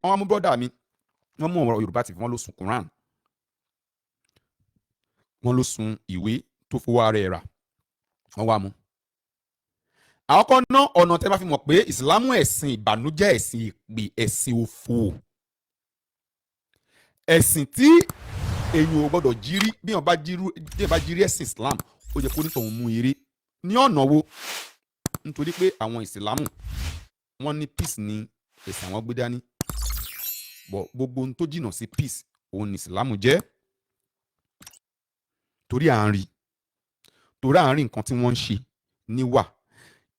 wọ́n mú brọ́dà mi wọ́n mú ọ̀rọ̀ Yorùbá TV wọ́n ló sun Qur'an wọ́n ló sun ìwé tó fowó ara ẹ̀ rà wọ́n wá mú. àkọ́kọ́ náà ọ̀nà tẹ́ bá fi mọ̀ pé ìsìlámù ẹ̀sìn ìbànújẹ́ ẹ̀sìn ìpè ẹ̀sìn òfò ẹ̀sìn tí èyàn ò gbọ́dọ̀ jírí bí wọ́n bá jírí ẹ̀sìn Islam ó jẹ́ kó nítorí mú eré ní ọ̀nà wo nítorí pé àwọn ìsìlámù wọ́n ní peace ní ẹ̀sìn àwọn gbé dání bọ̀ gbogbo ohun tó jìnnà sí peace òun ní ìsìlámù jẹ́ torí à ń rí nǹkan tí wọ́n ń ṣe níwà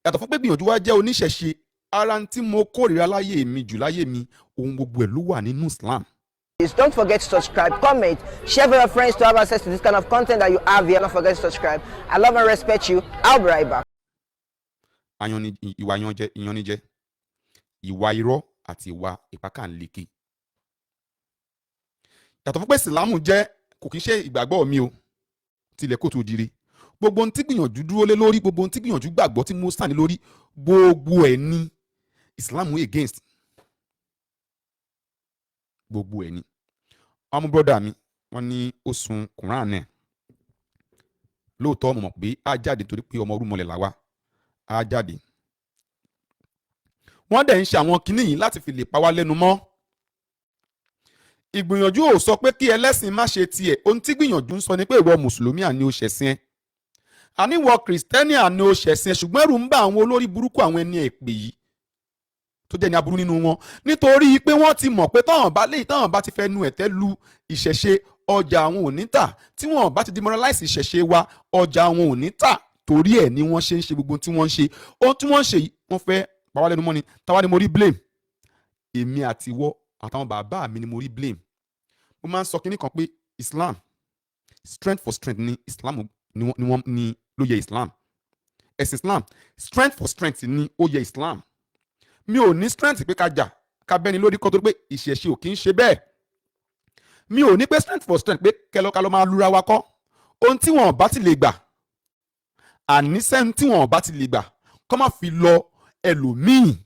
yàtọ̀ fún pé gbìyànjú wá jẹ́ oníṣẹ̀ṣe ara tí mo kórìíra láyé mi jù láyé mi ohun gbogbo ẹ̀ ló wà nínú Islam. Don't forget to subscribe, comment, share with your friends to have access to this kind of content that you have here. Don't forget to subscribe. I love and respect you. I'll be right back. Ìwà ìyanijẹ, ìwà irọ́ àti ìwà ìpákànleke. Yàtọ̀ fún pé Ìsìlámù jẹ́ kò kí ń ṣe ìgbàgbọ́ mi o tilẹ̀ kó tó dire. Gbogbo ohun tí gbìyànjú dúró lé lórí, gbogbo ohun tí gbìyànjú gbàgbọ́ tí mo sàn lórí, gbogbo ẹ̀ ní Ìsìlámù against. Gbogbo ẹ̀ ni ọmọ brọ́dà mi wọ́n ní ó sun Qur'an náà lóòótọ́ mo mọ̀ pé á jáde torí pé ọmọ orúmọlẹ̀ làwa á jáde wọ́n dẹ̀ ń ṣe àwọn kinní yìí láti fi lè pa wá lẹ́nu mọ́ ìgbìyànjú ò sọ pé kí ẹlẹ́sìn má ṣe tiẹ̀ ohun tí gbìyànjú ń sọ ni pé ìwọ mùsùlùmí àní ó ṣẹ̀sìn ẹ àníwọ̀ kìrìsìtẹ́nì àní ó ṣẹ̀sìn ẹ ṣùgbọ́n ẹ̀rù ń bá àwọn olórí burúkú àwọn ẹni èpè yìí tó jẹ́ ní aburú nínú wọn nítorí pé wọ́n ti mọ̀ pé táwọn bá ti fẹ́ nu ẹ̀tẹ́ lu ìṣẹ̀ṣe ọjà àwọn ò ní tà tí wọ́n bá ti demoralize ìṣẹ̀ṣe wa ọjà àwọn ò ní tà torí ẹ̀ ni wọ́n ṣe ń ṣe gbogbo tí wọ́n ń ṣe ohun tí wọ́n ń ṣe yìí wọ́n fẹ́ pa wá lẹ́nu mọ́ ni táwa ni mo rí blame èmi àti ìwọ àtàwọn bàbá mi ni mo rí blame mo máa ń sọ kinní kan pé Islam strength for strength ni Islam ni ló yẹ Islam ẹ̀sìn Islam strength for strength ni ó yẹ Islam mi ò ní strength pé ká jà ká bẹ́ni lórí kọ́ torí pé ìṣẹ̀ṣe ò kì í ṣe bẹ́ẹ̀ mi ò ní pé strength for strength pé kẹlọ́kálọ́ máa lura wa kọ́ ohun tí wọn bá ti lè gbà àníṣẹ́ tí wọn bá ti lè gbà kọ́ máa fi lọ ẹlòmíì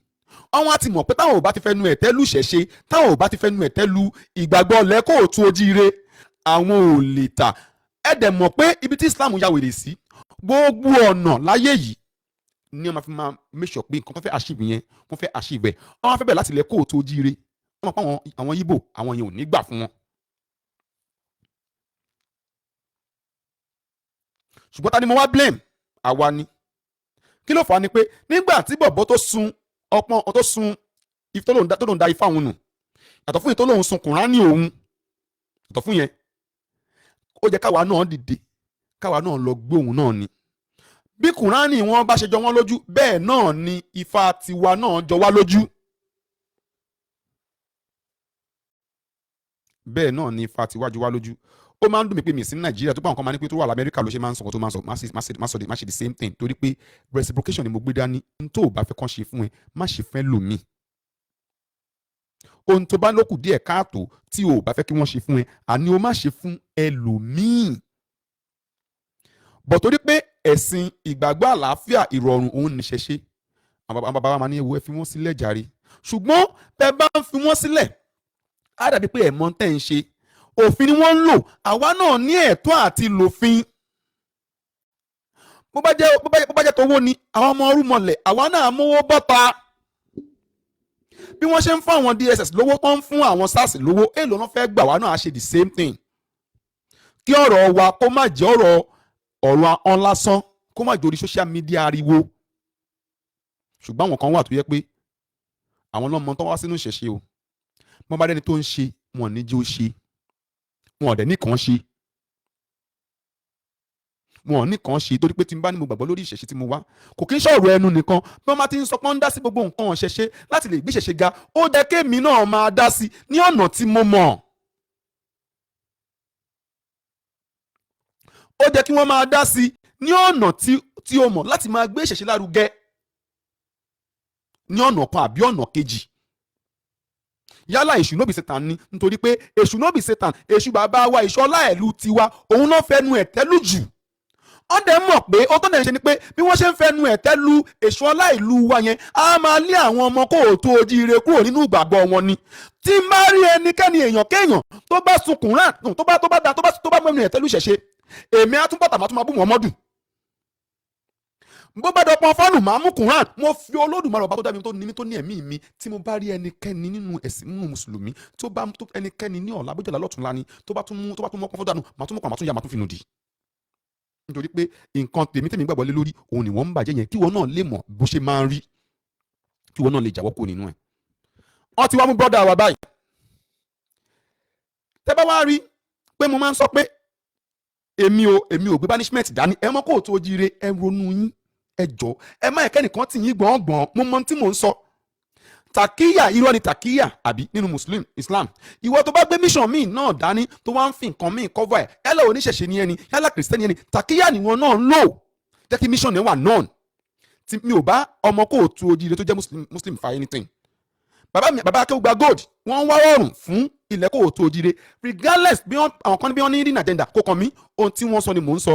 àwọn àti mọ̀ pé táwọn ò bá ti fẹ́ nu ẹ̀tẹ́ lu ìṣẹ̀ṣe táwọn ò bá ti fẹ́ nu ẹ̀tẹ́ lu ìgbàgbọ́ lẹ́kọ̀ọ́ tó ojíire àwọn ò lè tà ẹ dẹ̀ mọ̀ pé ibi tí Islam ya wèrè sí gbogbo ọ̀nà láyé yìí ní ọmọ fi máa make sure pé nǹkan tó fẹ́ achieve yẹn wọ́n fẹ́ achieve ẹ̀ wọ́n fẹ́ bẹ̀rẹ̀ láti ilẹ̀ kóòtù ojíire wọ́n mọ̀ pé àwọn Yíbò àwọn yẹn ò ní gbà fún wọn. ṣùgbọ́n ta ni mo wá blame àwa ni kí ló fà á ni pé nígbà tí bọ̀bọ̀ tó sun ọpọ́n tó sun tó lòun da ifá òun nù yàtọ̀ fún yẹn tó lòun sun Kùránì òun yàtọ̀ fún yẹn ó jẹ́ káwa náà dìde káwa náà lọ gbé òun náà ni bí Kùránì wọn bá ṣe jọ wọ́n lójú bẹ́ẹ̀ náà ni ifá tiwa náà jọ wá lójú bẹ́ẹ̀ náà ni ifá tiwa jọ wá lójú ó máa ń dùn mí pé mi sí Nàìjíríà tó bá nǹkan máa ní pé tó wà lamẹ́ríkà ló ṣe máa ń sọ̀kọ̀ tó máa ń sọ má ṣe the same thing torí pé reciprocation ni mo gbé dání n tó o bá fẹ́ kàn ṣe fún ẹ má ṣe fẹ́ lòmíì ohun tó bá lókù díẹ̀ káàtó tí o bá fẹ́ kí wọ́n ṣe fún ẹ àní o má ṣe fún ẹlòmíì bọ̀ torí pé ẹ̀sìn ìgbàgbọ́ àlàáfíà ìrọ̀rùn òun ní ṣẹṣẹ àwọn bàbá wa máa ní ewu ẹ fi wọ́n sílẹ̀ jàre ṣùgbọ́n bẹ́ẹ̀ bá ń fi wọ́n sílẹ̀ á dàbí pé ẹ̀mọ́ tẹ̀ ń ṣe òfin ni wọ́n ń lò àwa náà ní ẹ̀tọ́ àti lòfin bó bá jẹ́ tówó ni àwọn ọmọ orúmọlẹ̀ àwa náà mówó bọ́ta bí wọ́n ṣe ń fún àwọn DSS lówó tó ń fún àwọn SARS lówó èèlò náà fẹ́ gbà wá náà á ṣe the same thing kí ọ̀rọ̀ wa kó má jẹ́ ọ̀rọ̀ ahọ́n lásán kó má jẹ́ orí social media ariwo ṣùgbọ́n àwọn kan wà tó yẹ pé àwọn náà mọ tó wá sínú ìṣẹ̀ṣe o wọ́n bá dẹ́ni tó ń ṣe wọn ní jẹ́ ó ṣe wọn ò dẹ̀ nìkan ṣe wọn ò nìkan ṣe torí pé tí n bá ní mo gbàgbọ́ lórí ìṣẹ̀ṣe tí mo wá kò kí n ṣọ̀rọ̀ ẹnu nìkan bí wọ́n máa ti ń sọ pé wọ́n ń dá sí gbogbo nǹkan ọ̀ṣẹ̀ṣe láti lè gbé ìṣẹ̀ṣe ga ó jẹ́ kémi náà máa dá sí ní ọ̀nà tí mo mọ̀ ó jẹ́ kí wọ́n máa dá sí ní ọ̀nà tí o mọ̀ láti máa gbé ìṣẹ̀ṣe lárugẹ ní ọ̀nà kan àbí ọ̀nà kejì yálà èṣù nóbì satan ni nítorí pé èṣù nóbì satan èṣù bàbá wa èṣù ọlá ẹ̀lú tiwa òun náà fẹnu ẹ̀ tẹ́lú jù wọ́n dẹ̀ mọ̀ pé ó tó dẹ̀ ṣe ni pé bí wọ́n ṣe ń fẹnu ẹ̀tẹ́ lu èso ọlá ìlú wa yẹn á máa lé àwọn ọmọ kóòtù ojíire kúrò nínú ìgbàgbọ́ wọn ni. tí n bá rí ẹnikẹ́ni èèyàn kéèyàn tó bá sun Qur'an tó bá mẹ́nu ẹ̀tẹ́ lu ṣẹ̀ṣe èmi á tún bọ̀tà máa tún máa bú Muhammadu. bó bá dọ̀pọ̀ fọ́ọ̀nù máa mú Qur'an mo fi Olódùmarè ọba tó dá mi tó ní mi tó ní ẹ̀mí mi tí mo bá rí ẹnikẹ́ni nínú ẹ̀sìn nínú mùsùlùmí tó bá ẹnikẹ́ni ní ọ̀la bójú ọ̀la lọ́tùnla ni tó bá tún mọ́kàn fọ́ dànù máa tún mọ́kàn máa tún yá máa tún fi nù dì. nítorí pé nǹkan tèmi gbàgbọ́ lé lórí òun ni wọ́n ń bàjẹ́ yẹn kí wọ́n náà lè mọ̀ bó ṣe máa ń rí kí wọ́n náà lè jáwọ́ kó nínú ẹ̀. wọ́n ti wá mú brọ́dà wa báyìí. tẹ́ bá wá rí pé mo máa ń sọ pé èmi ò gbé banishment dání ẹ mọ́ kóòtù ojíire ẹ ronú yín ẹ jọ ẹ má ẹ̀kẹ́ nìkan tì yín gbọ̀ngbọ̀n mo mọ tí mò ń sọ. tàkíyà irọ́ ni tàkíyà àbí nínú Islam ìwọ tó bá gbé mission míì náà dání tó wá ń fi nǹkan míì cover ẹ̀ yálà oníṣẹ̀ṣe ni ẹni yálà kìrìsìtẹ́nì ẹni tàkíyà nìwọ náà ń lò jẹ́ kí mission yẹn wà known tí mi ò bá ọmọ kóòtù ojíire tó jẹ́ muslim fa anything. bàbá Akéwùgbà Gold wọ́n wá ọ̀rùn fún ilẹ̀ kóòtù ojíire regardless bí àwọn kan bí wọ́n ní hidden agenda kò kàn mí ohun tí wọ́n sọ ni mò ń sọ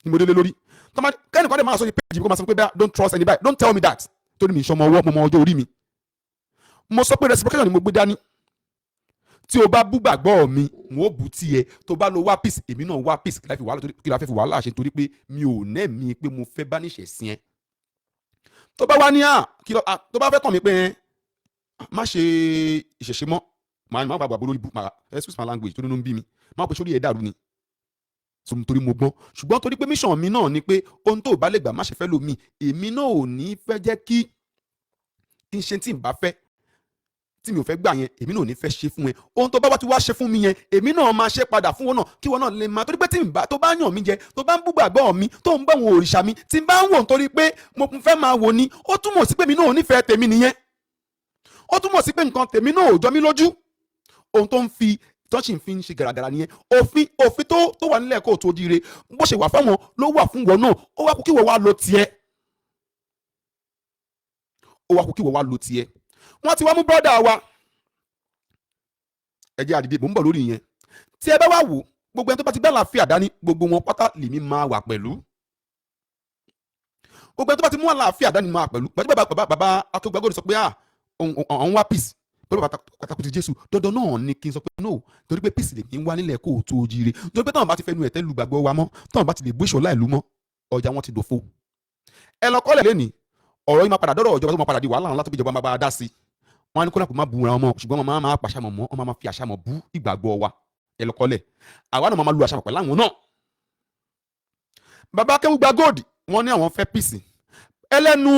ni mo délé lórí kẹ́nìkan dẹ̀ máa sọ ní page kó máa sọ pé don't trust anybody don't tell me that torí mi ìṣọmọ ọwọ́ mọmọ ọjọ́ orí mi mo sọ pé reciprocation ni mo gbé dání tí o bá bú gbàgbọ́ mi mo bú tiẹ̀ tó bá lo wá peace èmi náà wá peace kí la fẹ́ fi wàhálà ṣe torí pé mi ò nẹ́ẹ̀mí pé mo fẹ́ bá níṣẹ̀ sí ẹ tó bá wá ní tó bá fẹ́ tàn mí pé má ṣe ìṣẹ̀ṣe mọ́ màá gbàgbọ́ lórí excuse my language tó nínú ń bí mi má pè sórí ẹ̀ dàrú ni torí mo gbọ́n ṣùgbọ́n torí pé mission mi náà ni pé ohun tó bá lè gbà má ṣe fẹ́ lómi èmi náà ò ní fẹ́ jẹ́ kí n ṣe tí n bá fẹ́ tí mi ò fẹ́ gbà yẹn èmi náà ò ní fẹ́ ṣe fún ẹ ohun tó bá wá ti wá ṣe fún mi yẹn èmi náà máa ṣe padà fún wọn náà kí wọn náà lè máa torí pé tó bá yàn mí jẹ tó bá ń bú gbàgbọ́ mi tó ń bá wọn òrìṣà mi tí n bá ń wò nítorí pé mo fẹ́ máa wò ni ó túmọ̀ sí pé mi náà ò nífẹ̀ẹ́ tèmi nìyẹn ó túmọ̀ sí pé nǹkan tèmi náà ò jọ mí lójú ohun tó ń fi tọ́sí fi ń ṣe gàràgàrà nìyẹn òfin tó wà nílẹ̀ kóòtù ojíire bó ṣe wà fáwọn ló wà fún wọn náà ó wá kú kí wọ́n wá lo tiẹ̀ wọ́n ti wá mú brọ́dà wa ẹ̀jẹ̀ àdìdì mò ń bọ̀ lórí yẹn tí ẹ bá wá wò gbogbo ẹni tó bá ti gbá àlàáfíà dání gbogbo wọn pátá lèmi máa wà pẹ̀lú gbogbo ẹni tó bá ti mú àlàáfíà dání máa pẹ̀lú gbàdúrà bàbá Akéwùgbà Gold sọ pé àwọn wá peace pẹ̀lú pàtàkì ti Jésù dandan náà ni kí n sọ pé no torí pé peace lè kí n wá nílẹ̀ kóòtù ojíire torí pé táwọn bá ti fẹnu ẹ̀tẹ́ lu gbàgbọ́ wa mọ́ táwọn bá ti lè gbé ìṣọ̀lá ìlú mọ́ ọjà wọn ti dòfo. ẹ lọ kọ́lẹ̀ lẹ́nìí ọ̀rọ̀ yìí máa padà dọ́rọ̀ ìjọba tó máa padà di wàhálà ńlá tó bí ìjọba máa bá a dá sí. wọ́n á ní kódà kó má bu ra ọmọ ṣùgbọ́n wọ́n máa pàṣàmọ̀ mọ́ wọ́n máa fi àṣàmọ̀ bú ìgbàgbọ́ wa. ẹ lọ kọ́lẹ̀ àwa náà máa lu àṣàmọ̀ pẹ̀lú àwọn náà. bàbá Akéwùgbà Gold wọ́n ní àwọn fẹ́ peace ẹlẹ́nu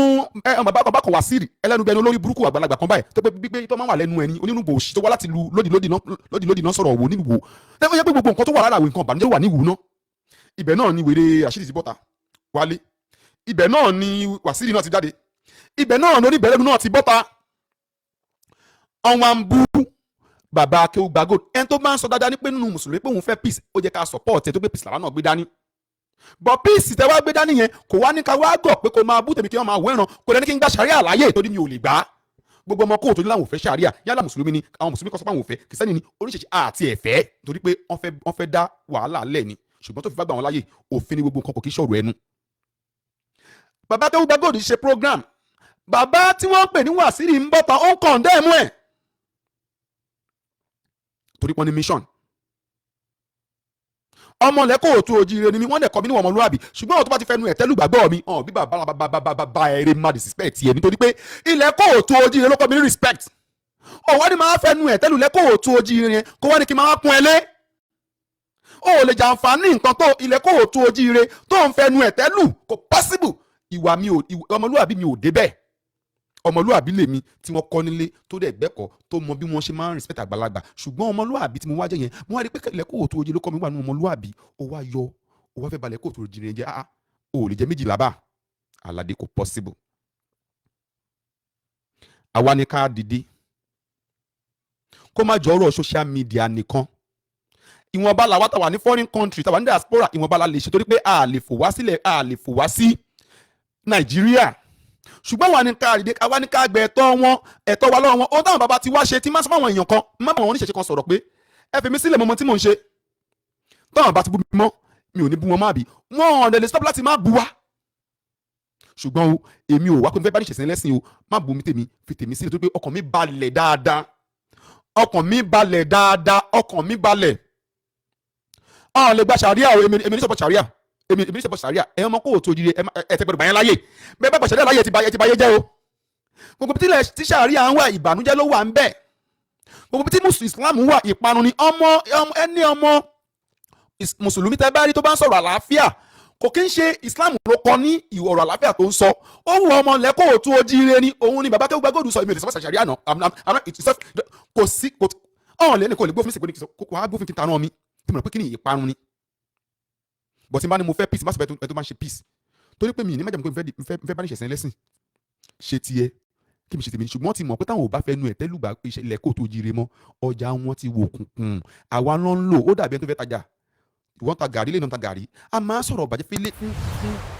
bàbá kan wá sírì ẹlẹ́nu bẹni olórí burúkú àgbàlagbà kan báyìí tó pé gbígbé tó máa wà lẹ́nu ẹni onínúgbò òṣì tó wá láti lu lódìlódì náà sọ̀rọ̀ òwò níwò tẹ́fẹ́ yẹ pé gbogbo nǹkan tó wà lára àwọn nǹkan ìbànújẹ́ wà níwò náà ibẹ̀ náà ni wèrè àṣírí ti bọ́ta wálé ibẹ̀ náà ni wàsíìrì náà ti jáde ibẹ̀ náà lórí ìbẹ̀rẹ̀ náà ti bọ́ta ọ̀wọ́n bú bàbá Akéwùgbà Gold ẹni tó máa ń sọ dáadáa ní pé nínú mùsùlùmí pé òun fẹ́ peace ó jẹ́ ká support ẹ tó gbé peace làwọn náà gbé dání but peace tẹ wá gbé dání yẹn kò wá ní ká wá gọ̀ pé kò máa bú tèmi kí wọ́n máa wọ ẹran kò lẹ́ni kí n gbá sàríà láyé torí mi ò lè gbà á gbogbo ọmọ kóòtù ní láwọn ò fẹ́ sàríà yálà mùsùlùmí ni àwọn mùsùlùmí kan sọ pé àwọn ò fẹ́ kìsẹ́nì ni oríṣiríṣi àti ẹ̀fẹ́ torí pé wọ́n fẹ́ dá wàhálà lẹ̀ ni ṣùgbọ́n tó fi bá gbà wọn láyè òfin ni gbogbo nǹkan kò kí sọ̀rọ̀ ẹnu. bàbá Akéwùgbà Gold ṣe program bàbá tí wọ́n pè ní Wàsíìrì ń bọ́ta ó ń condemn ẹ̀ torí pọ́n ní mission ọmọlẹ kóòtù ojíire ni mi wọ́n dẹ̀ kọ́ mi níwọ̀n ọmọlúwàbí ṣùgbọ́n àwọn tó bá ti fẹnu ẹ̀tẹ́ lùgbàgbọ́ mi bí bàbá ẹ̀rẹ́ má disrespect yẹ nítorí pé ilẹ̀ kóòtù ojíire ló kọ́ mi ní respect ọ̀wọ́ ni máa fẹnu ẹ̀tẹ́ lulẹ̀ kóòtù ojíire yẹn kó wá ní kí n máa kún ẹ lé ó lè jàǹfààní nǹkan tó ilẹ̀ kóòtù ojíire tó ń fẹnu ẹ̀tẹ́ lù kò possible ìwà mi ò ọmọlúwàbí mi ò débẹ̀ ọmọlúwàbí lèmi tí wọ́n kọ́ nílé tó dẹ̀ gbẹ́kọ̀ọ́ tó mọ bí wọ́n ṣe máa ń respect àgbàlagbà ṣùgbọ́n ọmọlúwàbí tí mo wá jẹ́ yẹn mo wá rí pé ilẹ̀ kóòtù ojíire ló kọ́ mi wà nínú ọmọlúwàbí ó wá fẹ́ balẹ̀ kóòtù ojíire jẹ́ ó lè jẹ́ méjìlá bá aládé kò possible. àwa ni ká dìde kó má jọ ọ̀rọ̀ social media nìkan ìwọ̀nba làwa tàwa ní foreign country tàwa ní diaspora ìwọ̀nba la lè ṣe torí pé a lè fò wá sílẹ̀ a lè fò wá sí Nàìjíríà ṣùgbọ́n wà ní ká dìde àwa ní ká gbẹ ẹ̀tọ́ wa lọ́wọ́ wọn ó táwọn bàbá ti wá ṣe tí má sọ fáwọn èèyàn kan má bàwọn oníṣẹ̀ṣe kan sọ̀rọ̀ pé ẹ fi mí sílẹ̀ mọ́mọ́ tí mò ń ṣe táwọn bá ti bú mi mọ́ mi ò ní bú wọn má bí wọn ò lè stop láti má bú wa ṣùgbọ́n o èmi ò wá pé mo fẹ́ bá ní ìṣẹ̀sìn lẹ́sìn o má bú mi tèmi fi tèmi sílẹ̀ tó pé ọkàn mi balẹ̀ dáadáa ọkàn mi balẹ̀ ọ̀n lè gba ṣàríà o èmi ní sọ́pọ̀ ṣàríà èmi ní sọ́pọ̀ ṣàríà ẹ̀yàn ọmọ kóòtù òjìrì ẹ̀ tẹ́ gbọdọ̀ bàyẹn láyè bẹ́ẹ̀ bá ṣàríà láyè ti báyé jẹ́ o gbogbo tí ṣàríà ń wà ìbànújẹ́ ló wà ń bẹ̀ gbogbo tí Islam wà ìparun ni ẹni ọmọ mùsùlùmí tẹ́ bá rí tó bá ń sọ̀rọ̀ àlàáfíà kò kí ń ṣe Islam ló kọ ní ọ̀rọ̀ àlàáfíà tó ń sọ ó wù ọmọ lẹ́kọ̀ọ́ tó jíire ni òun ni bàbá kẹ́gbẹ́ gòdù sọ èmi ò lè sọ ṣàríà náà kò sí ọ̀hún lẹ́nu kò lè gbófin sí kò wá gbófin kí n ta náà mi tí mo rò pé kí ni ìparun ni bọ̀ tí n bá ní mo fẹ́ peace má sọ pé ẹ tó máa ń ṣe peace torí pé mi ní májàmú pé n fẹ́ bá ní ìṣẹ̀sìn lẹ́sìn ṣe tiẹ̀ kí mi ṣe tèmi ṣùgbọ́n ti mọ̀ pé táwọn ò bá fẹ́ nu ẹ̀tẹ́lùgbà ìṣẹ̀lẹ̀ kó tó jíire mọ́ ọjà wọn ti wò kùnkùn àwa ló ń lò ó dàbí ẹni tó fẹ́ tajà ìwọ́n ta gàrí lẹ́nu ta gàrí a máa sọ̀rọ̀ bàjẹ́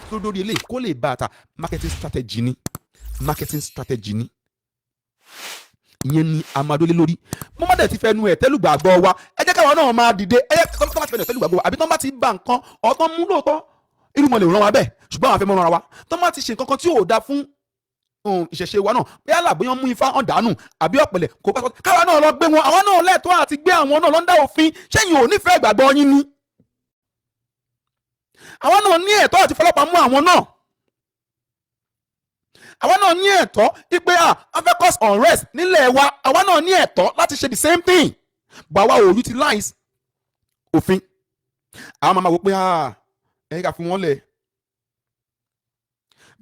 fún lórí ilé kó lè bá a ta marketing strategy ni ìyẹn ni a máa dólé lórí mo má dẹ̀ ti fẹ́ nu ẹ̀tẹ́lùgbàgbọ́ wa ẹ jẹ́ káwọn náà máa dìde ẹ jẹ́ tó bá ti fẹ́ nu ẹ̀tẹ́lùgbàgbọ́ wa àbí tó bá ti ba nǹkan ọ̀tán mú lóòótọ́ irú wọn lè ràn wá bẹ́ẹ̀ ṣùgbọ́n àwọn afẹ́ mọ́ ràn wá tó bá ti ṣe nǹkan kan tí ò da fún ìṣẹ̀ṣe wa náà bí aláàbòyàn mú ifá hàn dànù àbí ọ̀pẹ̀lẹ̀ kò bá sọ káwa náà lọ gbé wọn àwọn náà lẹ́tọ̀ọ́ àti gbé àwọn náà lọ́ndà òfin ṣẹ́yìn ò nífẹ̀ẹ́ ìgbàgbọ́ yín ni àwọn náà ní ẹ̀tọ́ àti fọlọ́pàá mú àwọn náà àwọn náà ní ẹ̀tọ́ wípé afẹ́ cause unrest nílẹ̀ wa àwọn náà ní ẹ̀tọ́ láti ṣe the same thing but àwa ò utilize òfin àwọn máa wò pé ẹ̀yìn ká fi wọ́n lẹ̀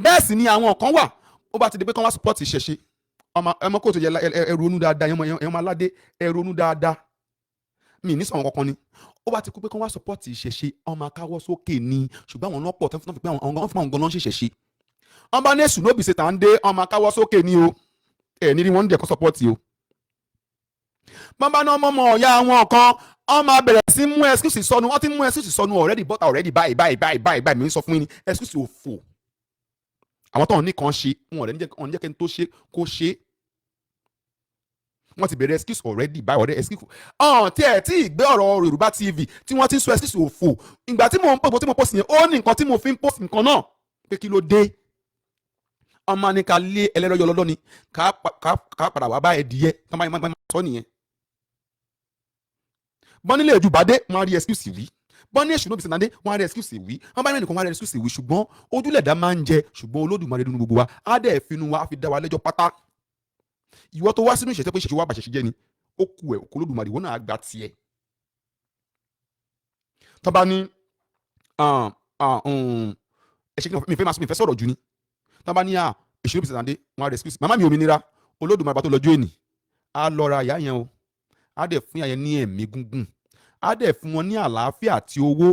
bẹ́ẹ̀ sì ni àwọn kan wà ó bá ti di pé kán wá support ìṣẹ̀ṣe ọmọ kóòtù yẹ ẹ ronú dáadáa ẹ̀yàn aládé ẹ ronú dáadáa mi ní sọ̀rọ̀ kankan ni ó bá ti kú pé kán wá support ìṣẹ̀ṣe ọmọ akáwọ́ sókè ni ṣùgbọ́n àwọn ọlọ́pọ̀ tó fi pé àwọn fún àwọn gan-an ṣèṣẹ̀ṣe wọ́n bá ní èṣù nóbì ṣe tà ń dé ọmọ akáwọ́ sókè ni o ẹ̀ ní wọ́n ń dẹ̀kọ́ support o wọ́n bá ní ọmọ ọ̀ya àwọn kan wọ́n máa bẹ̀rẹ̀ sí mú excuse sọnù wọ́n ti mú excuse sọnù already báyìí mi ń sọ fún yín ni excuse òfò àwọn tó ń ní kan ṣe wọn ò ní jẹ́ kí n tó ṣe kó ṣe wọ́n ti bẹ̀rẹ̀ excuse already báyìí excuse tí ìgbé ọ̀rọ̀ Yorùbá TV tí wọ́n ti ń sọ excuse òfò ìgbà tí mo ń pọ̀ tí mo post yẹn ó ní nǹkan tí mo fi ń post nǹkan náà pé kí ló dé ọmọ ní ká lé ẹlẹ́rọ yọ lọ́dọ́ ni ká padà wá bá ẹdìyẹ tó máa sọ nìyẹn bọ́n nílé ìjùbádé wọ́n á rí excuse wí bọ́n ní èṣù ló bí sinadé wọ́n á rí excuse wí wọ́n bá ní ẹnìkan wọ́n á rí excuse wí ṣùgbọ́n ojúlẹ̀dá máa ń jẹ ṣùgbọ́n Olódùmarè nínú gbogbo wa á dẹ̀ finú wa á fi dá wa lẹ́jọ́ pátá ìwọ tó wá sínú ìṣẹ̀tẹ́ pé ṣèṣe wá bàṣẹ̀ṣẹ̀ jẹ́ ni ó kú ẹ̀ òkú Olódùmarè ìwọ náà gba tiẹ̀ tó bá ní ẹ̀ṣẹ̀ kí mi fẹ́ sọ̀rọ̀ jù ni tó bá ní èṣù ló bí sinadé wọ́n á rí excuse màmá mi òmìnira Olódùmarè bá tó lọ́jọ́ ènì á lọ ra ìyá yẹn o á dẹ̀ fún ìyá yẹn ní ẹ̀mí gúngùn á dẹ̀ fún wọn ní àlàáfíà àti owó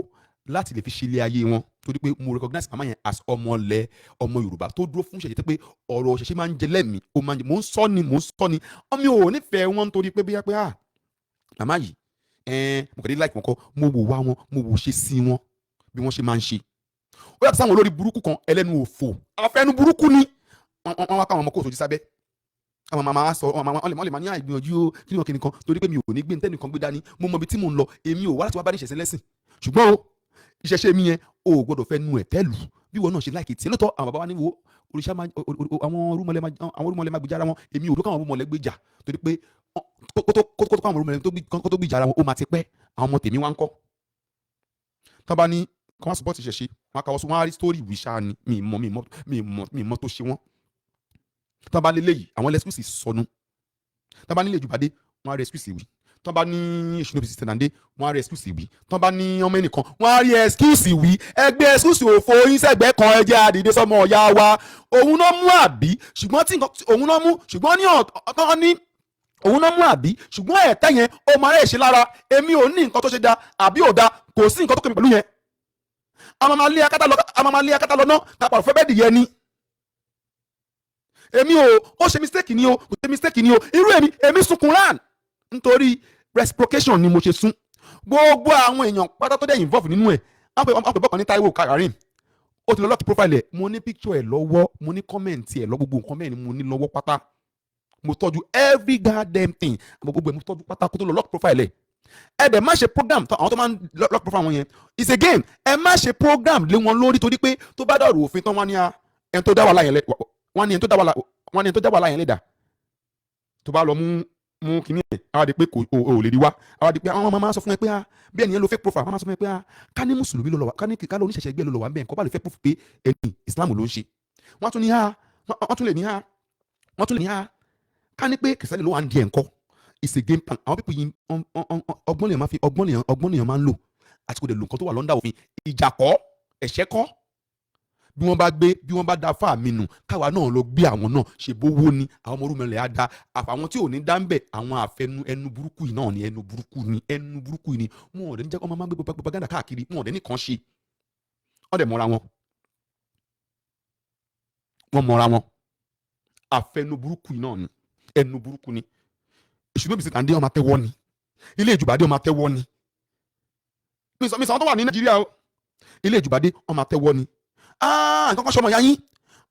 láti lè fi ṣe ilé ayé wọn torí pé mo recognize màmá yẹn as ọmọ Yorùbá tó dúró fún ìṣẹ̀ṣẹ̀ pé ọ̀rọ̀ ìṣẹ̀ṣẹ̀ máa ń jẹ lẹ́mìí ó máa ń jẹ mò ń sọ ni ọmọ ò nífẹ̀ẹ́ wọn nítorí pé bóyá pé màmá yìí mo kàn dé láìpẹ́ wọn kọ́ mo wò wá wọn mo wò ṣe sí wọn bí wọ́n ṣe máa ń ṣe ó yàtọ̀ sáwọn olórí burúkú kan ẹlẹ́nu òfò afẹ́nu burúkú ni wọ́n wá káwọn ọmọ kóòtù ojú sábẹ́ àwọn màmá sọ wọ́n lè máa ní àìgbìyànjú kí ni kan torí pé mi ò ní gbé ní tẹ́nìkan gbé dání mo mọ ibi tí mò ń lọ èmi ò wá láti wá bá ní ìṣẹ̀sìn lẹ́sìn ṣùgbọ́n o ìṣẹ̀ṣe mi yẹn o ò gbọ́dọ̀ fẹ́ nu ẹ̀ tẹ́lù bí wọn náà ṣe láìkì tí lóòótọ́ àwọn bàbá wa ní wo òrìṣà àwọn orúmọlẹ̀ máa gbèjà ara wọn èmi ò lókàn àwọn orúmọlẹ̀ gbèjà torí pé kó tó àwọn orúmọlẹ̀ tó gbèjà ara wọn ó máa ti pẹ́ àwọn ọmọ tèmi wá ń kọ́ tó bá ní kí wọ́n support ìṣẹ̀ṣe wọn kà wọ́n sọ wọn á rí story wíṣà ni mi mọ̀ tó ṣe wọ́n tó bá lélẹ̀ yìí àwọn lẹ́sìkúsì sọnù tó bá nílé ìjùbádé wọn á rí excuse wí tó bá ní èṣù níbi sísè nàndé wọn á rí excuse wí tó bá ní ọmọ ẹnìkan wọn á rí excuse wí ẹgbẹ́ excuse òfò yín sẹ́gbẹ́ kan ẹjẹ́ àdìdé sọmọ ọ̀yá wa òun náà mú àbí ṣùgbọ́n tí òun náà mú ṣùgbọ́n ní ọ̀tọ́ ní òun náà mú àbí ṣùgbọ́n ẹ̀tẹ́ yẹn ó máa rẹ̀ ṣe lára èmi ò ní nǹkan tó ṣe da àbí ò da kò sí nǹkan tó kẹ́mi pẹ̀lú yẹn àmọ́ máa lé akátá lọ náà kápá fẹ́ bẹ́ẹ̀ dìyẹ ni èmi ó ṣe mistake ni o kò ṣe mistake ni o irú èmi sun Qur'an nítorí reciprocation ni mo ṣe sún gbogbo àwọn èèyàn pátá tó dẹ̀ involve nínú ẹ̀ wọ́n pè bọ́kàn ní Taiwo Karim ó ti lọ lọ́ọ̀kì profile ẹ̀ mo ní picture ẹ̀ lọ́wọ́ mo ní comment ẹ̀ lọ gbogbo nǹkan mẹ́rin mo ní lọ́wọ́ pátá mo tọ́jú every goddamn thing gbogbo ẹ̀ mo tọ́jú pátá kó tó lọ lọ́ọ̀kì profile ẹ̀ ẹ dẹ̀ má ṣe program àwọn tó máa ń lock profile wọn yẹn is again ẹ má ṣe program lé wọn lórí torí pé tó bá dọ̀rọ̀ òfin tán wọ́n ní ẹni tó dá wàhálà yẹn lẹ̀ wọ́n ní ẹni tó dá wàhálà yẹn lẹ̀ dà tó bá lọ mú kíní ẹ̀ àwọn àdìpé ò lè rí wá àwọn àdìpé àwọn ọmọ máa sọ fún ẹ pé bí ẹnìyẹn lo fake profile wọ́n máa sọ fún ẹ pé ká ní mùsùlùmí ló lọ wá ká ní ká ló oníṣẹ̀ṣẹ̀ gbé ló lọ wá bẹ́ẹ̀ kó bá lè fake profile pé ẹni Islam ló ń ṣe wọ́n tún lè ní ká ní pé kìsìtẹ́nì ló wà ń di ẹ̀ ńkọ́ it's a game plan àwọn pípọ̀ yìí ọgbọ́n lèèyàn máa ń lò àti kò dẹ̀ lò nǹkan tó wà lọ́ndà òfin ìjà kọ́ ẹ̀ṣẹ̀ kọ́ bí wọ́n bá da fáàmì nù káwa náà lọ gbé àwọn náà ṣe bówó ni àwọn ọmọ orúmọlẹ̀ á da àfàwọn tí ò ní dá ń bẹ̀ àwọn àfẹnu ẹnu burúkú yìí náà ni ẹnu burúkú yìí ni wọn ò dẹ̀ ní jẹ́ kó máa gbé propaganda káàkiri wọn ò dẹ̀ ní kàn ṣe wọ́n dẹ̀ mọ́ra wọn àfẹnu burúkú yìí náà ni ẹnu burúkú ni ìṣúná bìsí tàǹdé ọmọ àtẹwọ́ ni ilé ìjùbàdé ọmọ àtẹwọ́ ni mi sọ tó wà ní Nàìjíríà o ilé ìjùbàdé ọmọ àtẹwọ́ ni nǹkan kan ṣọmọ ya yín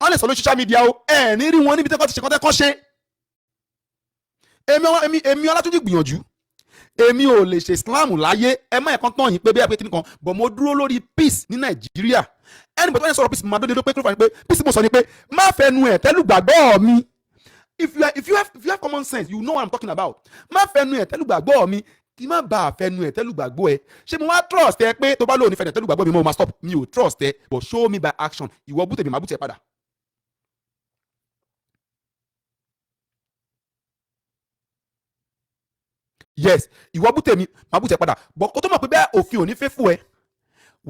wọ́n lè sọ lórí social media o ẹ̀ ní rí wọn níbi tẹ́kọ̀ ti ṣe kọ́tẹ́kọ́ ṣe èmi Ọlátúnjí gbìyànjú èmi ò lè ṣe Islam láyé ẹ má ẹ̀kan tán yín pé bí apẹ́kí nìkan bọ̀ mo dúró lórí peace ní Nàìjíríà ẹni bọ̀ tó wọ́n sọ̀rọ̀ peace máa dóde pé kí ló fà ní pé peace mo sọ ni pé má fẹnu ẹ̀ tẹ́lù gbàgbọ́ mi if you have common sense you know what I'm talking about má fẹnu ẹ̀ tẹ́lù gbàgbọ́ mi kí má bàa fẹnu ẹ̀ tẹ́lù gbàgbọ́ ẹ ṣé mo wá trust ẹ pé tó bá lóun ní fẹnu ẹ̀ tẹ́lù gbàgbọ́ mi mo máa stop mi ò trust ẹ but show me by action ìwọ bútẹ̀ mi máa bútẹ̀ padà. yes ìwọ bútẹ̀ mi máa bútẹ̀ padà but kó tó mọ̀ pé bẹ́ẹ̀ òfin ò ní fẹ́ fún ẹ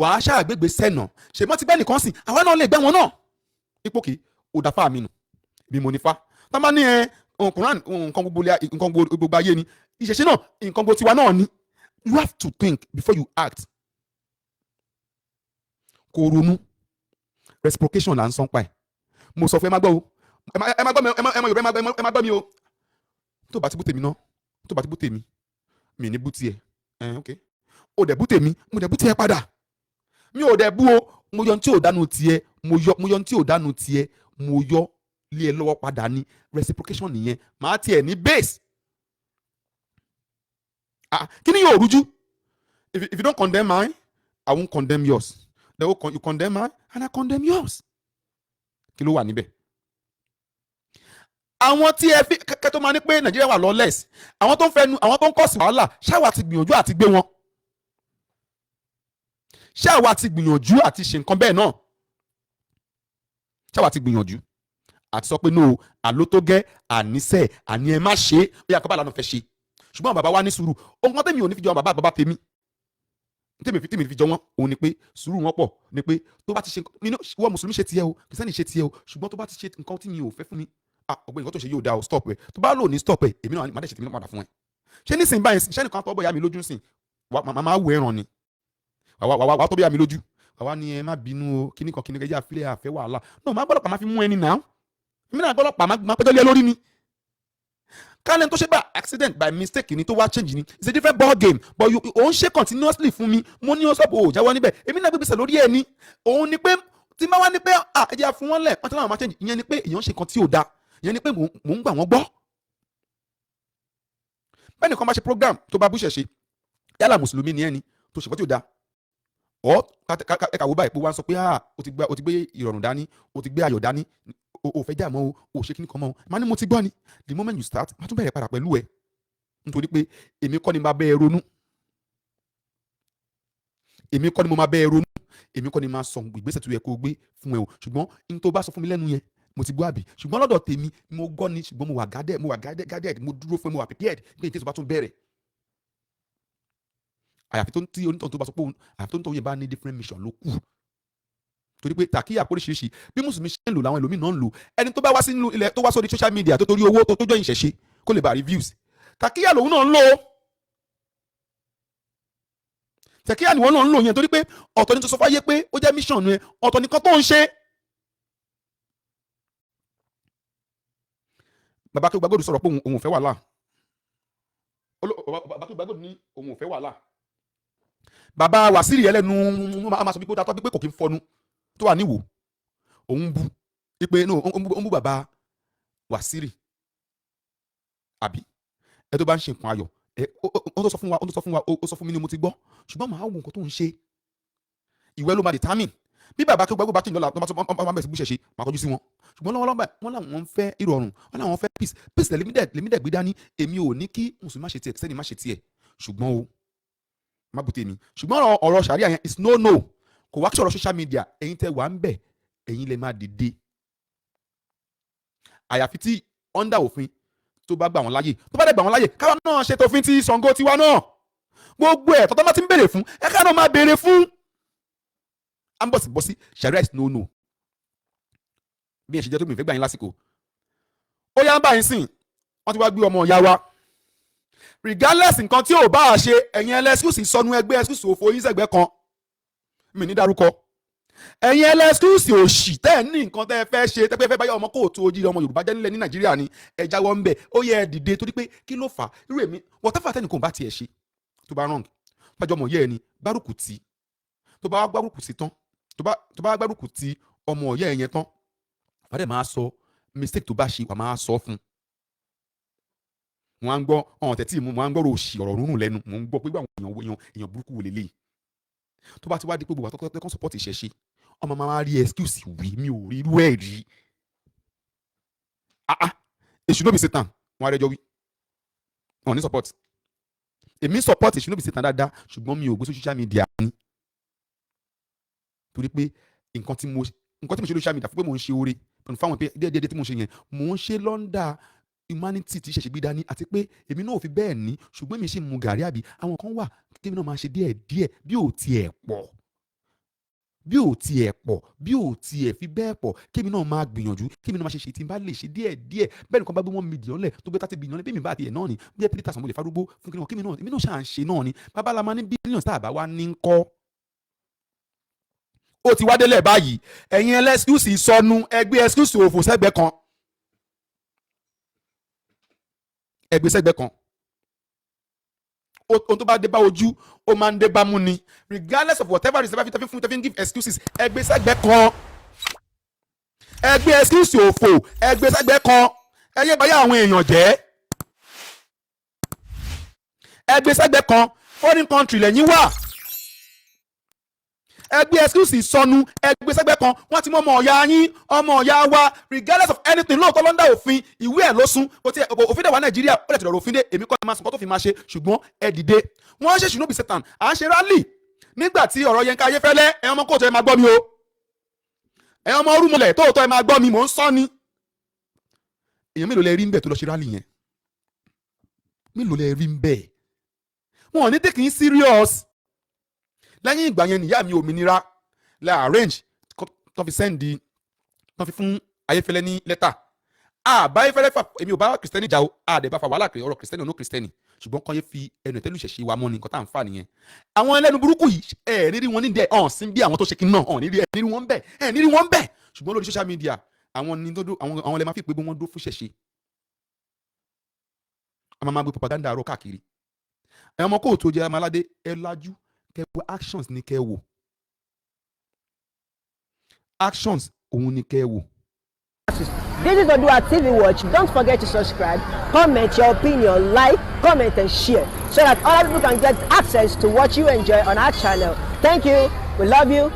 wàá ṣàgbégbé sẹ́nà ṣe mọ́ ti bẹ́ẹ̀ nìkan sìn àwọn náà lè gbẹ́ wọn náà ipò kì ó dá fáàmì nù bí mo ní fa tá a bá ní Qur'an nǹkan gbogbo ayé ni ìṣẹ̀ṣẹ̀ náà nǹkan gbogbo tiwa náà ni you have to think before you act kò ronú reciprocation là ń sọ pa ẹ̀ mo sọ fún ẹ má gbọ́ o ẹ má gbọ́ mi o tó bá ti bú tèmi náà tó bá ti bú tèmi mi ní bú tiẹ̀ ok o dẹ̀ bú tèmi mo dẹ̀ bú tiẹ̀ padà mi ò dẹ̀ bú o mo yọ ní tí ò dánú tiẹ̀ mo yọ ní tí ò dánú tiẹ̀ mo yọ lé ẹ lọ́wọ́ padà ní reciprocation nìyẹn màá tiẹ̀ ní base kí ni yóò rújú if you don't condemn mine I won't condemn yours you condemn mine and I condemn yours kí ló wà níbẹ̀. àwọn tí ẹ fi kẹ́kẹ́ tó máa ní pé Nàìjíríà wà lawless àwọn tó ń fẹnu àwọn tó ń kọ̀ sí wàhálà ṣáwa ti gbìyànjú àti gbé wọn ṣáwa ti gbìyànjú àti ṣe nǹkan bẹ́ẹ̀ náà ṣáwa ti gbìyànjú àti sọ pé no àló tó gẹ́ àníṣe àní ẹ má ṣe é ó yà kọ́ bá lànà fẹ́ ṣe ṣùgbọ́n bàbá wa ní sùúrù ohun kan tèmi ò ní fi jọ bàbá tèmi tèmi fi jọ wọn òun ni pé sùúrù wọn pọ̀ ni pé tó bá ti ṣe wọ́n mùsùlùmí ṣe tiẹ̀ o kìrìsìtẹ́nì ṣe tiẹ̀ o ṣùgbọ́n tó bá ti ṣe nǹkan tí mi ò fẹ́ fún mi ọgbẹ́ nǹkan tó ṣe yóò dá o stop ẹ tó bá lò ní stop ẹ èmi náà má dẹ̀ ṣe tèmi náà padà fún ẹ ṣé nísìnyí báyìí ṣé nìkan tó bọ̀ ya mi lójú sìn màmá wù ẹ̀ràn ni wà tó bọ̀ ya mi lójú wà ní ẹ má bínú o kíníkan kíníkan ẹjẹ́ àfilẹ̀ àfẹ́ wàhálà náà má gbọ́dọ̀ pa má fi mú ẹni náà èmi náà gbọ́dọ̀ pa má pẹ́jọ́ lé lórí ni kálẹ̀ tó ṣe bá accident by mistake ni tó wá change ni it's a different ball game but òun ṣe continuously fún mi mo ní ọ̀sọ́pọ̀ ò jáwọ́ níbẹ̀ èmi náà gbégbèsè lórí ẹ̀ ni òun ni pé tí máa wá ní pé ẹ̀jẹ̀ fún wọn lẹ̀ pátá láwọn máa change ìyẹn ni pé èèyàn ṣe nǹkan tí ò da ìyẹn ni pé mò ń gbà wọ́n gbọ́. bẹ́ẹ̀ nìkan bá ṣe program tó bá búṣẹ̀ ṣe yálà mùsùlùmí ni ẹni tó ṣe nǹkan tí ò da ọ̀ ẹ̀ka wo báyìí pé wọ́n á sọ pé o ti gbé ìrọ̀rùn dání o ti gbé ayọ̀ dání o fẹ́ jà mọ́ o ṣe kíní kan mọ́ o máa ní mo ti gbọ́ ni the moment you start máa tún bẹ̀rẹ̀ padà pẹ̀lú ẹ nítorí pé èmi kọ́ ni máa bẹ́ ẹ ronú èmi kọ́ ni mo máa bẹ́ ẹ ronú èmi kọ́ ni máa sọ ìgbésẹ̀ tó yẹ kó o gbé fún ẹ o ṣùgbọ́n n tó bá sọ fún mi lẹ́nu yẹn mo ti gbọ́ àbí ṣùgbọ́n lọ́dọ̀ tèmi mo gbọ́ ni ṣùgbọ́n mo wà guarded mo dúró fún ẹ mo wà prepared pé ìtẹ́sọ̀ bá tún bẹ̀rẹ̀ àyàfi tó ń tí onítọ̀ tó bá sọ pé àyàfi tó ń tọ̀ yẹn bá ní different mission ló kù torí pé tàkíyà oríṣiríṣi bí mùsùlùmí ṣe ń lò làwọn ẹlòmíì náà ń lò ẹni tó bá wá sínú ilẹ̀ tó wá sórí social media tó torí owó tó jọ ìṣẹ̀ṣe kó lè bá reviews tàkíyà lòun náà ń lò tàkíyà ni wọ́n náà ń lò yẹn torí pé ọ̀tọ̀ ni tó sọ fáyé pé ó jẹ́ mission ẹ ọ̀tọ̀ nìkan tó ń ṣe. bàbá tó gbàgbọ́dọ̀ sọ̀rọ̀ pé òun ò fẹ́ wàhálà bàbá tó gbàgbọ́dọ̀ ní òun ò fẹ́ wàhálà bàbá wàsíìrì ẹlẹ́nu máa sọ pé kó dá tọ́ pé kò kí ń fọnu tó wà níwò òun bú pípé no òun bú bàbá wàsíìrì àbí ẹ tó bá ń ṣe nǹkan ayọ̀ ó tó sọ fún wa ó sọ fún mi ni mo ti gbọ́ ṣùgbọ́n màá wo nǹkan tó ń ṣe ìwẹ́ ló máa determine bí bàbá kí gbàgbọ́ bá kí n lọ́la tó bá bẹ̀rẹ̀ sí bú ṣẹ̀ṣe máa kọjú sí wọn ṣùgbọ́n lọ́wọ́lọ́wọ́ wọn làwọn ń fẹ́ ìrọ̀rùn wọn làwọn fẹ́ peace lèmi dẹ̀ gbé dání èmi ò ní kí mùsùlùmí má ṣe tiẹ̀ sẹ́ni má ṣe tiẹ̀ ṣùgbọ́n o má bùtẹ̀ mi ṣùgbọ́n ọ̀rọ̀ ṣàríà yẹn is no kò wá kí ọ̀rọ̀ social media ẹ̀yin tẹ́ wà ń bẹ̀ ẹ̀yin lè máa dìde àyàfi tí under òfin tó bá gbà wọ́n láyè tó bá dẹ̀ gbà wọ́n láyè káwọn náà ṣe tòfin ti Ṣàngó tiwa náà gbogbo ẹ̀ tọ́tọ́ bá ti ń béèrè fún ẹ ká náà máa béèrè fún ambọ̀sibọ́sí ṣàríà is no bí ẹ ṣe jẹ́ tó mi fẹ́ gbà yín lásìkò ó yá ń bá yín sìn wọ́n ti wá gbé ọmọ ìyá wa regardless nǹkan tí ò bá a ṣe ẹ̀yin ẹlẹ́skúùsì sọnù ẹgbẹ́ ẹskúùsì òfò yín sẹ́gbẹ́ kan mi ní dárúkọ ẹ̀yin ẹlẹ́skúùsì òṣì tẹ́ ẹ̀ ní nǹkan tẹ́ ẹ fẹ́ ṣe tẹ́ fẹ́ báyọ̀ ọmọ kóòtù ojíire ọmọ Yorùbá jẹ́ nílẹ̀ ní Nàìjíríà ni ẹ jáwọ́ ń bẹ̀ ó yẹ ẹ dìde torí pé kí ló fà á irú èmi whatever tẹ́nìkan bá tiẹ̀ ṣe tó bá wrong bájọ́ ọmọ yẹ́ ẹ ni gbárùkù tí tó bá gbárùkù sí tán tó bá gbárùkù tí ọmọ ọ̀yẹ́ ẹ yẹn tán wà á dẹ̀ máa sọ mistake tó bá ṣe wà máa sọ fún wọn á ń gbọ́ ọ̀hún tẹ̀tí mu wọn á ń gbọ́rọ̀ òṣì ọ̀rọ̀ rúnrún lẹ́nu mò ń gbọ́ pé àwọn èèyàn burúkú wò lélẹ́yìí tó bá ti wá di pé gbogbo àtọ́kọ́ kan support ìṣẹ̀ṣe ọmọ máa rí excuse wí mi ò rí irú ẹ̀ rí èṣù ló bí Satan wọn á rẹjọ́ wí wọn ní support èmi support èṣù ló bí Satan dáadáa ṣùgbọ́n mi ò gbé social media ní torí pé nǹkan tí mo ṣe social media fún pé mo ń ṣe oore pẹ̀lú fáwọn pé déédéé tí mo ṣe yẹn mo ń ṣe lọ́ndà humanity tí ṣẹ̀ṣẹ̀ gbé dání àti pé èmi náà ò fi bẹ́ẹ̀ ní ṣùgbọ́n èmi ṣì mu gàrí àbí àwọn kan wà tèmi náà máa ṣe díẹ̀ bí ò tiẹ̀ fi bẹ́ẹ̀ pọ̀ kémi náà máa gbìyànjú kémi náà máa ṣe tí n bá lè ṣe díẹ̀ bẹ́ẹ̀ nìkan bá gbé 1 million lẹ̀ tó gbé 30 billion lẹ̀ bí mi bá tiẹ̀ náà ni bí ẹ pé tàṣà mo lè farúgbó fún kémi náà èmi náà ṣà ń ṣe náà ni bàbá la máa ní billions tá a bá wá ní ń kọ́ ó ti wá délẹ̀ báyìí ẹ̀yin ẹlẹ́skúùsì sọnù ẹgbẹ́ ẹskúùsì òfò sẹ́gbẹ́ kan ohun tó bá dé bá ojú ó máa ń dé bá mú ni regardless of whatever is ever fún give excuses ẹgbẹ́ sẹ́gbẹ́ kan ẹgbẹ́ ẹskúùsì òfò ẹgbẹ́ sẹ́gbẹ́ kan ẹyẹ báyà àwọn èèyàn jẹ́ ẹgbẹ́ sẹ́gbẹ́ kan foreign country lẹ́yìn wà ẹgbẹ́ excuse sọnù ẹgbẹ́ sẹ́gbẹ́ kan wọ́n ti mú ọmọ ọ̀yá yín ọmọ ọ̀yá wa regardless of anything lóòótọ́ ló ń dá òfin ìwé ẹ̀ ló sún òfin dẹ̀ wá Nàìjíríà ó lè ti dọ̀rọ̀ òfin dé èmi kọ́ ni máa sùn kọ́ tó fi máa ṣe ṣùgbọ́n ẹ dìde wọ́n ṣe ṣùnú bí Satan à ń ṣe rally nígbà tí ọ̀rọ̀ Yẹnká Ayéfẹ́lẹ́ ẹ̀yàn ọmọ kóòtù ẹ máa gbọ́ mi o ẹ̀yàn ọmọ orúmọlẹ̀ tóòtọ́ ẹ máa gbọ́ mi mò ń sọ ni èèyàn mélòó lẹ rí ń bẹ̀ tó lọ ṣe rally yẹn mélòó lẹ rí ń bẹ̀ wọn ò ní take it serious lẹ́yìn ìgbà yẹn nìyá mi òmìnira la arrange tó fi sẹ́ndì tó fi fún Ayéfẹ́lẹ́ ní lẹ́tà àbá Ayéfẹ́lẹ́ fà èmi ò bá kìrìsìtẹ́nì jà o àdẹ̀bá fà wàhálà ọ̀rọ̀ kìrìsìtẹ́nì ọ̀nà kìrìsìtẹ́nì ṣùgbọ́n kan yẹ fi ẹnu ìtẹ́lù ìṣẹ̀ṣẹ̀ wa mọ́ ni nǹkan tá à ń fà nìyẹn àwọn ẹlẹ́nu burúkú yìí rírí wọn nídìí ọ̀hún sí bí àwọn tó ṣe kíní náà nírí wọn bẹ́ẹ̀ ṣùgbọ́n lórí social media àwọn lè máa fi pé wọ́n dó fún ìṣẹ̀ṣẹ̀ a máa gbé propaganda àárọ̀ káàkiri àwọn ọmọ kóòtù jẹ́ amaládé ẹ lajú kẹwo actions ní kẹwo actions òun ní kẹwo. This is ODUA TV Watch. Don't forget to subscribe, comment your opinion, like, comment and share so that other people can get access to what you enjoy on our channel. Thank you. We love you.